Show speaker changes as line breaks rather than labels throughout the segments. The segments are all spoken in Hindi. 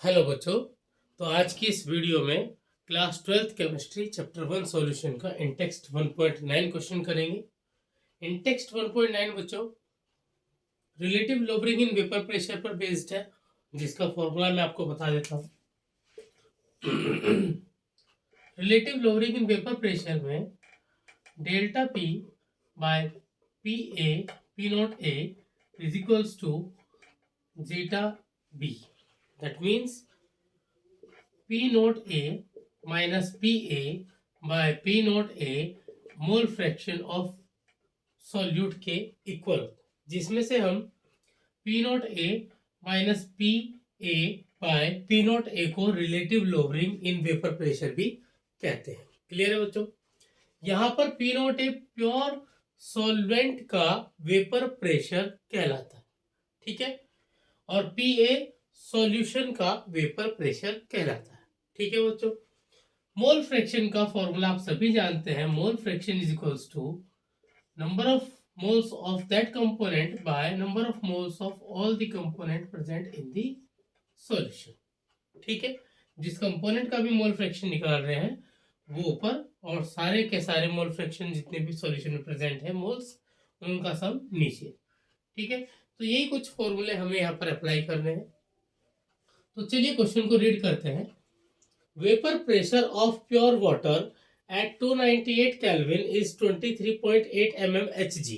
हेलो बच्चों। तो आज की इस वीडियो में class 12th chemistry chapter 1 solution का इंटेक्स्ट 1.9 क्वेश्चन करेंगे। इंटेक्स्ट 1.9 बच्चों relative lowering in vapour pressure पर बेस्ड है, जिसका फॉर्मूला मैं आपको बता देता हूँ। Relative lowering in vapour pressure में delta P by P A P naught A is equals to zeta B. That means P naught A minus PA by P naught A mole fraction of solute के इक्वल, जिसमें से हम P naught A minus P A by P naught A को relative lowering in vapour pressure भी कहते हैं। क्लियर है बच्चों? यहाँ पर P naught A pure solvent का वेपर प्रेशर कहलाता है, ठीक है, और PA सॉल्यूशन का वेपर प्रेशर कहलाता है। ठीक है बच्चों, मोल फ्रैक्शन का फॉर्मूला आप सभी जानते हैं। Mole fraction is equals to number of moles of that component by number of moles of all the component present in the solution. ठीक है, जिस कंपोनेंट का भी मोल फ्रैक्शन निकाल रहे हैं वो ऊपर, और सारे के सारे मोल फ्रैक्शन जितने भी सॉल्यूशन में प्रेजेंट है मोल्स, उनका सम नीचे। ठीक है, तो यही कुछ फॉर्मूले हमें यहाँ पर अप्लाई करने हैं। तो चलिए क्वेश्चन को रीड करते हैं। Vapor pressure of pure water at 298 Kelvin is 23.8 mmHg।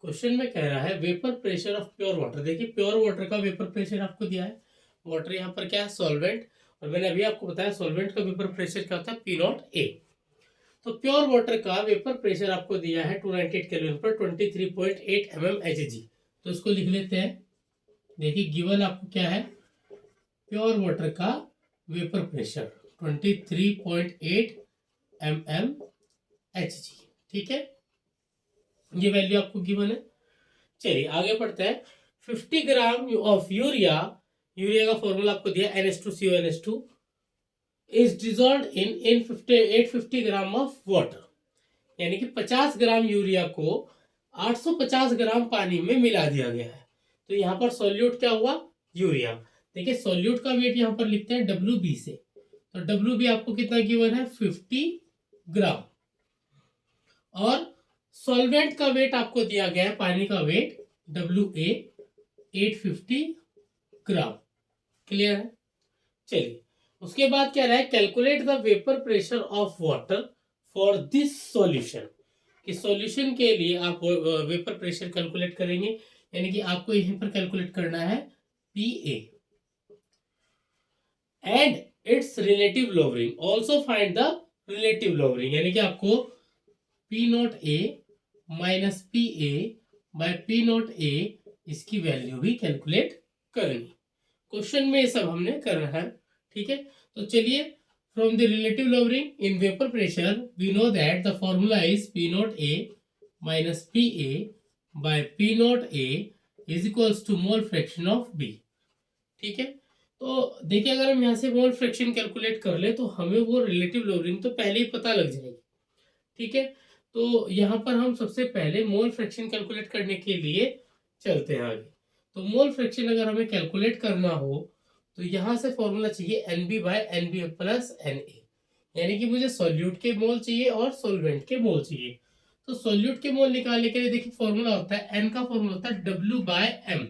Question में कह रहा है vapour pressure of pure water. देखिए प्योर वाटर का वेपर प्रेशर आपको दिया है। वाटर यहाँ पर क्या है? सॉल्वेंट। और मैंने अभी आपको बताया सॉल्वेंट का वेपर प्रेशर क्या होता है? पी नॉट ए। तो प्योर वाटर का वेपर प्रेशर आपको दिया है 298 केल्विन पर 23.8 mmHg। तो इसको लिख लेते हैं। देखिए गिवन आपको क्या है? प्योर वाटर का वेपर प्रेशर 23.8 mmHg। ठीक है, ये वैल्यू आपको गिवन है। चलिए आगे बढ़ते हैं। 50 ग्राम ऑफ यूरिया, यूरिया का फॉर्मूला आपको दिया NH2CO NH2 is dissolve in 850 gram of water. यानी कि 50 ग्राम यूरिया को 850 ग्राम पानी में मिला दिया गया है। तो यहाँ पर सॉल्यूट क्या हुआ? यूरिया। देखिए सॉल्यूट का वेट यहाँ पर लिखते हैं WB से, तो WB आपको कितना गिवन है? 50 ग्राम। और सॉल्वेंट का वेट आपको दिया गया है, पानी का वेट WA 850 ग्राम। क्लियर है? चलिए उसके बाद क्या रहा है? Calculate the vapour pressure of water for this solution. कि सॉल्यूशन के लिए आप वेपर प्रेशर कैलकुलेट करेंगे, यानी कि आपको यहीं पर कैलकुलेट करना है PA and its relative lowering. Also find the relative lowering, यानी कि आपको P not A minus PA by P not A इसकी वैल्यू भी कैलकुलेट करनी। क्वेश्चन में ये सब हमने करना है। ठीक है, तो चलिए from the relative lowering in vapour pressure we know that the formula is P not A minus PA by P not A is equals to mole fraction of B। ठीक है, तो देखिए अगर हम यहाँ से मोल फ्रैक्शन कैलकुलेट कर ले तो हमें वो रिलेटिव लोबरिंग तो पहले ही पता लग जाएगी। ठीक है, तो यहाँ पर हम सबसे पहले मोल फ्रैक्शन कैलकुलेट करने के लिए चलते हैं आगे। तो मोल फ्रैक्शन अगर हमें कैलकुलेट करना हो तो यहाँ से फॉर्मूला चाहिए NB by NB plus NA, यानी कि मुझे सॉल्यूट के मोल चाहिए और सॉल्वेंट के मोल चाहिए। तो सॉल्यूट के मोल निकालने के लिए देखिए फॉर्मूला होता है N का फॉर्मूला होता है W बाय M।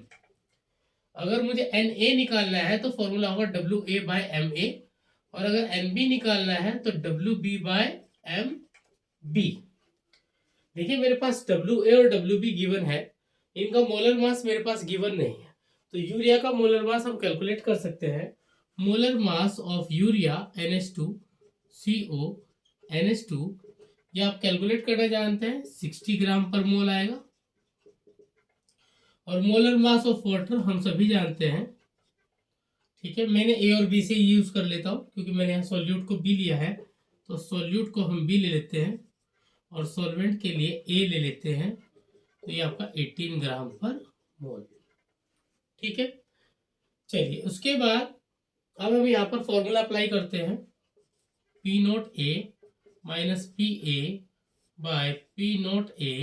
अगर मुझे Na निकालना है तो फॉर्मूला होगा WA बाय MA, और अगर NB निकालना है तो WB बाय MB। देखिए मेरे पास WA और WB गिवन है, इनका मोलर मास मेरे पास गिवन नहीं है। तो यूरिया का मोलर मास हम कैलकुलेट कर सकते हैं। Molar mass of urea NH2CO NH2, ये आप कैलकुलेट करना जानते हैं, 60 ग्राम पर मोल आएगा। और मोलर मास ऑफ वाटर हम सभी जानते हैं। ठीक है, मैंने A और B से यूज कर लेता हूँ क्योंकि मैंने यहाँ सॉल्यूट को B लिया है, तो सॉल्यूट को हम B ले लेते हैं और सॉल्वेंट के लिए A ले लेते हैं। तो ये आपका 18 ग्राम पर मोल। ठीक है, चलिए उसके बाद अब हम यहाँ पर फॉर्मूला अप्लाई करते हैं। P not A minus PA by P not A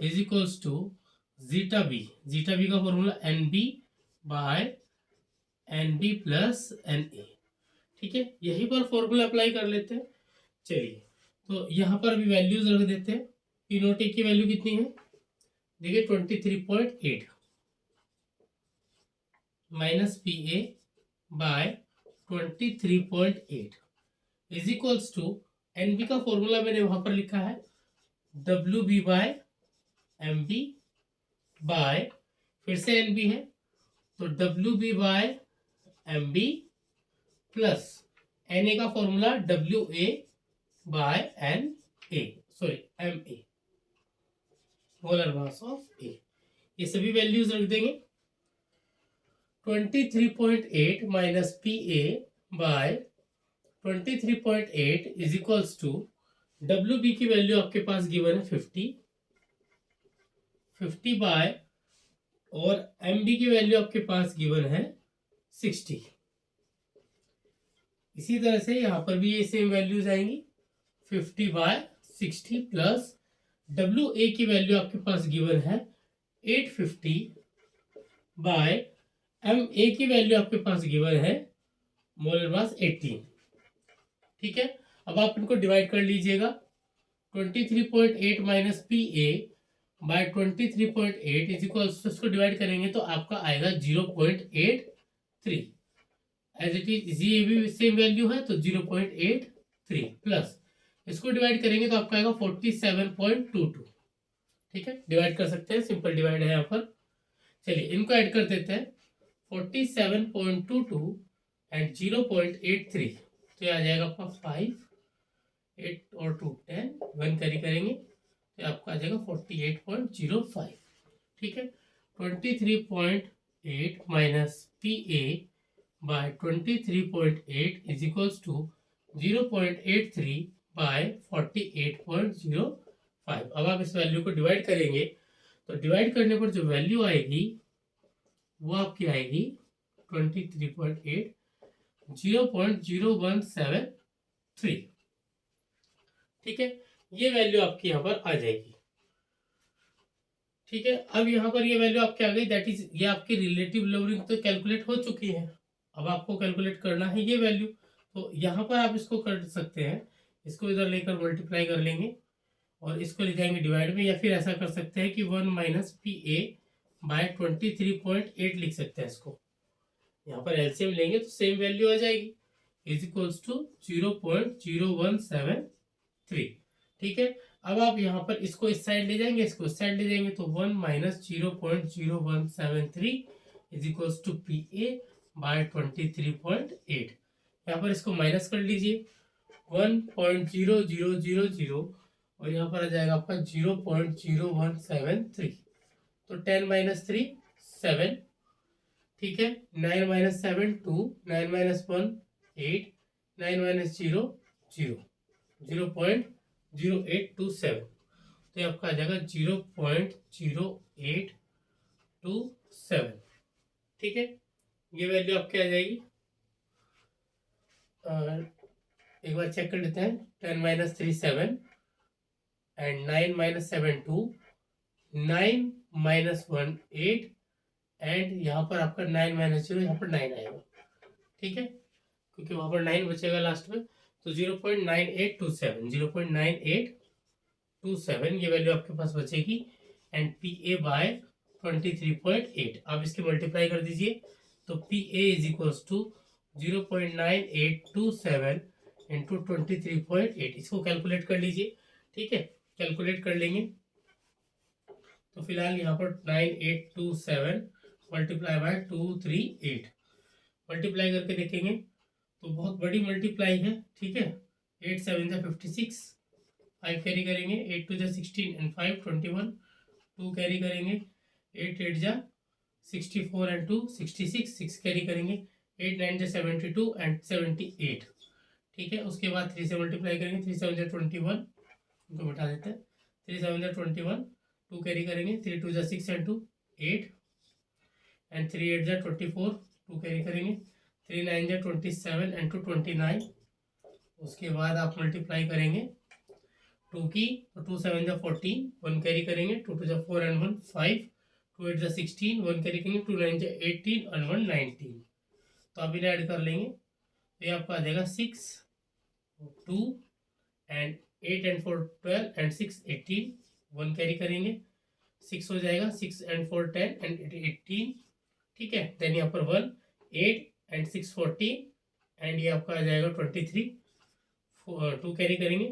is equals to zeta B। Zeta B का formula NB by N B plus N A. ठीक है, यहीं पर फॉर्मूला अप्लाई कर लेते हैं। चलिए, तो यहाँ पर भी वैल्यूज रख देते हैं। पी नोट ए की वैल्यू कितनी है, देखिए 23.8 minus P A by 23.8 is equals to N B का फॉर्मूला मैंने वहां पर लिखा है W B by M B by, फिर से एन बी है तो W B by M B plus N A का formula W A by N A, sorry M A, molar mass of A. ये सभी वैल्यूज रख देंगे। 23.8 minus P A by 23.8 is equals to W B की वैल्यू आपके पास गिवन है 50 बाय, और एम बी की वैल्यू आपके पास गिवन है 60। इसी तरह से यहां पर भी ये सेम वैल्यूज आएंगी 50 बाय 60 प्लस डब्ल्यू ए की वैल्यू आपके पास गिवन है 850 बाय एम ए की वैल्यू आपके पास गिवन है मोलर मास 18। ठीक है, अब आप इनको डिवाइड कर लीजिएगा। 23.8 minus P A by 23.8 is equals, इसको डिवाइड करेंगे तो आपका आएगा 0.83। एज इट इज ये भी सेम वैल्यू है तो 0.83 प्लस इसको डिवाइड करेंगे तो आपका आएगा 47.22। ठीक है, डिवाइड कर सकते हैं, सिंपल डिवाइड है यहाँ पर। चलिए इनको ऐड कर देते हैं, 47.22 एंड 0.83 तो आ जाएगा आपका 5, 8 और 2 10, 1 कैरी करेंगे तो आपका आ जाएगा 48.05। ठीक है, 23.8 minus P A by 23.8 is equals to 0.83 by 48.05। अब आप इस वैल्यू को डिवाइड करेंगे तो डिवाइड करने पर जो वैल्यू आएगी वो आपकी आएगी 23.8 0.0173। ठीक है, ये वैल्यू आपकी यहाँ पर आ जाएगी। ठीक है, अब यहाँ पर ये वैल्यू आपकी आ गई, दैट इज ये आपकी रिलेटिव लोअरिंग तो कैलकुलेट हो चुकी है। अब आपको कैलकुलेट करना है ये वैल्यू, तो यहाँ पर आप इसको कर सकते हैं, इसको इधर लेकर मल्टीप्लाई कर लेंगे और इसको ले जाएंगे डिवाइड में, या फिर ऐसा कर सकते हैं कि 1 माइनस पी ए बाय 23.8 लिख सकते हैं इसको। यहाँ पर एलसीएम लेंगे तो सेम वैल्यू आ जाएगी, इज इक्वल्स टू 0.0173। ठीक है, अब आप यहाँ पर इसको इस साइड ले जाएंगे, इसको इस साइड ले जाएंगे तो 1 minus 0.0173 is equals to P A by 23.8। यहाँ पर इसको माइनस कर लीजिए 1.0000 और यहाँ पर आ जाएगा आपका 0.0173, तो 10 माइनस 3 7। ठीक है, 9 माइनस 7 2, 9 माइनस 1 8, 9 माइनस 0 0, 0.0827, तो ये आपका आ जाएगा 0.0827। ठीक है, ये वैल्यू आपकी आ जाएगी। एक बार चेक कर लेते हैं, 10 minus 3 7 and 9 minus 7 2, 9 minus 1 8 and यहाँ पर आपका 9 माइनस 0, यहाँ पर 9 आएगा। ठीक है, क्योंकि वहां पर 9 बचेगा लास्ट में, तो 0.9827, 0.9827 ये वैल्यू आपके पास बचेगी एंड पी ए बाय 23.8। आप इसके मल्टीप्लाई कर दीजिए तो P A is equals to 0.9827 into 23.8, इसको कैलकुलेट कर लीजिए। ठीक है, कैलकुलेट कर लेंगे तो फिलहाल यहाँ पर 9827 मल्टीप्लाई बाय 238 मल्टीप्लाई करके देखेंगे तो बहुत बड़ी मल्टीप्लाई है। ठीक है, 8 7 जा 56, 5 कैरी करेंगे, 8 2 जा 16 एंड 5 21, 2 कैरी करेंगे, 8 8 जा 64 एंड 2 66, 6 कैरी करेंगे, 8 9 जा 72 एंड 78। ठीक है, उसके बाद 3 से मल्टीप्लाई करेंगे, 3 7 जा 21, उनको बता देते हैं, 3 7 जा 21, 2 कैरी करेंगे, 3 2 जा 6 एंड 2 8 एंड 3 8 जा 24, 2 कैरी करेंगे, 3 9 जा 27 एंड 2 29। उसके बाद आप मल्टीप्लाई करेंगे 2 की, तो 2 7 जा 14, 1 कैरी करेंगे, 2 2 जा 4 एंड 1 5, 2 8 जा 16, 1 कैरी करेंगे, 2 9 जा 18 एंड 1 19। तो आप इन्हें ऐड कर लेंगे तो ये आपका आ जाएगा 6 2 एंड 8 एंड 4 12 एंड 6 18, 1 कैरी करेंगे 6 हो जाएगा, 6 एंड 4 10 एंड 18, ठीक है। देन यहाँ पर 1 8 एंड 6 14 एंड ये आपका आ जाएगा 23, 2 कैरी करेंगे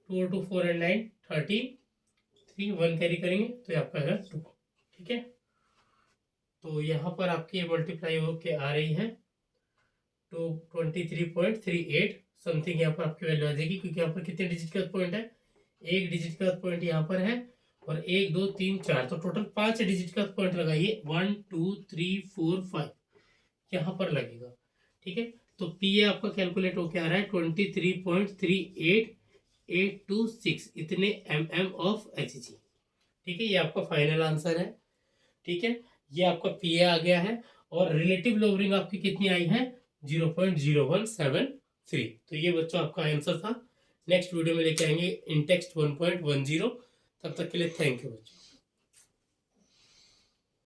2 और 2 4 एंड 9 13, 3 1 कैरी करेंगे तो ये आपका आएगा 2, ठीक है। तो यहाँ पर आपकी ये मल्टीप्लाई होके आ रही है तो 23.38 समथिंग यहाँ पर आपकी वैल्यू आ जाएगी, क्योंकि यहाँ पर कितने डिजिट का पॉइंट है, एक डिजिट का पॉइंट यहाँ पर है और 1 2 3 4, तो टोटल 5 डिजिट का पॉइंट लगाइए, 1 2 3 4 5 यहाँ पर लगेगा, ठीक है। तो पी ए आपका कैलकुलेट होके आ रहा है 23.38826 इतने mm ऑफ एच जी, ठीक है। ये आपका फाइनल आंसर है, ठीक है। ये आपका पी ए आ गया है और रिलेटिव लोअरिंग आपकी कितनी आई है 0.0173। तो ये बच्चों आपका आंसर था। नेक्स्ट वीडियो में लेके आएंगे इंटेक्स्ट 1.10। तब तक के लिए थैंक यू बच्चों।